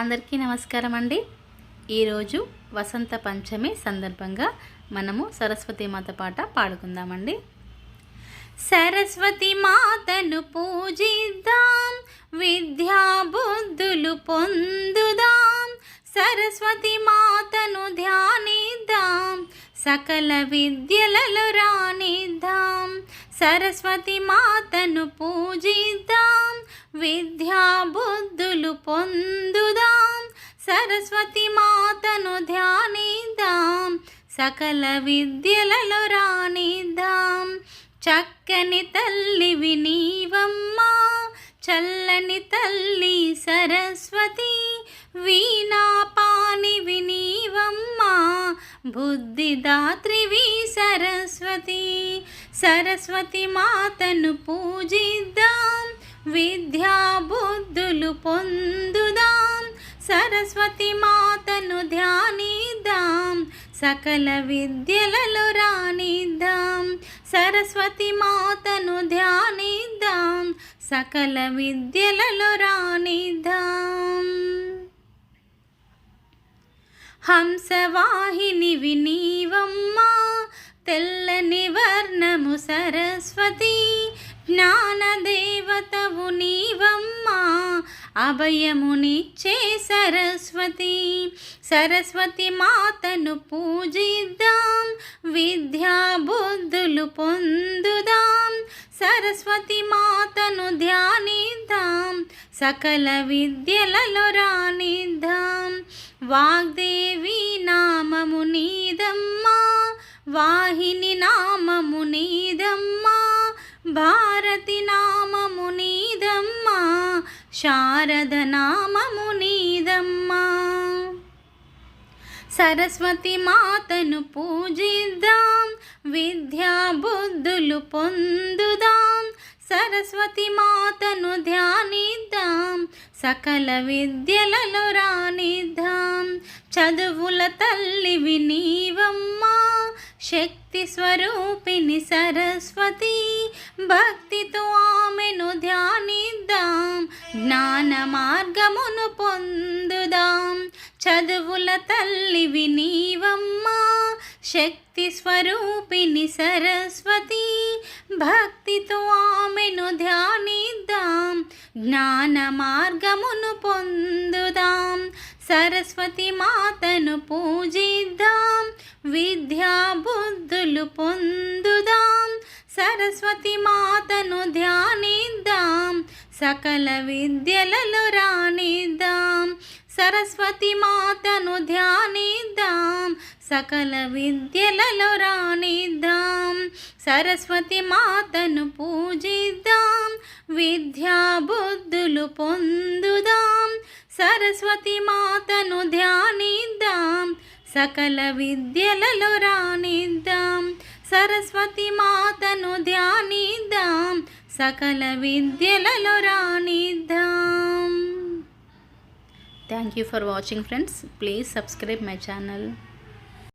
అందరికీ నమస్కారం అండి। ఈరోజు వసంత పంచమి సందర్భంగా మనము సరస్వతి మాత పాట పాడుకుందామండి। సరస్వతి మాతను పూజిద్దాం, విద్యా బుద్ధులు పొందుదాం। సరస్వతి మాతను ధ్యానిద్దాం, సకల విద్యలలో రాణిద్దాం। సరస్వతి మాతను పూజిద్దాం, విద్యా బుద్ధులు పొందుదాం। సరస్వతి మాతను ధ్యానిద్దాం, సకల విద్యలలో రాణిద్దాం। చక్కని తల్లివి నీవమ్మా, చల్లని తల్లి సరస్వతి। వీణా పాణివి నీవమ్మా, బుద్ధిదాత్రివి సరస్వతి। సరస్వతి మాతను పూజిద్దాం, విద్యా బుద్ధులు పొందుదాం। సరస్వతి మాతను ధ్యానిద్దాం, సకల విద్యలలో రాణిద్దాం। సరస్వతి మాతను ధ్యానిద్దాం, సకల విద్యలలో రాణిద్దాం। హంసవాహినివి నీవమ్మా, తెల్లని వర్ణము సరస్వతి। జ్ఞానదేవతవు నీవమ్మా, అభయమునిచ్చే సరస్వతి। సరస్వతి మాతను పూజిద్దాం, విద్యా బుద్ధులు పొందుదాం। సరస్వతి మాతను ధ్యానిద్దాం, సకల విద్యలలో రాణిద్దాం। వాగ్దేవి నామము నీదమ్మా, వాహిని నామము నీదమ్మా। భారతి నామము నీదమ్మా, శారద నామము నీదమ్మా। సరస్వతి మాతను పూజిద్దాం, విద్యా బుద్ధులు పొందుదాం। సరస్వతి మాతను ధ్యానిద్దాం, సకల విద్యలలో రాణిద్దాం। చదువుల తల్లివి నీవమ్మా, శక్తి స్వరూపిణి సరస్వతి। భక్తితో ఆమెను ధ్యానిద్దాం, జ్ఞాన మార్గమును పొందుదాం। చదువుల తల్లివి నీవమ్మా, శక్తి స్వరూపిణి సరస్వతి। భక్తితో ఆమెను ధ్యానిద్దాం, జ్ఞాన మార్గమును పొందుదాం। సరస్వతి మాతను పూజిద్దాం, విద్యా బుద్ధులు పొందుదాం। సరస్వతి మాతను ధ్యానిద్దాం, సకల విద్యలలో రాణిద్దాం। సరస్వతి మాతను ధ్యానిద్దాం, సకల విద్యలలో రాణిద్దాం। సరస్వతి మాతను పూజిద్దాం, విద్యా బుద్ధులు పొందుదాం। సరస్వతి మాతను ధ్యానిద్దాం, సకల విద్యలలో రాణిద్దాం। సరస్వతి మాతను ధ్యానిద్దాం, సకల విద్యలలో రాణిద్దాం। Thank you for watching friends. Please subscribe my channel.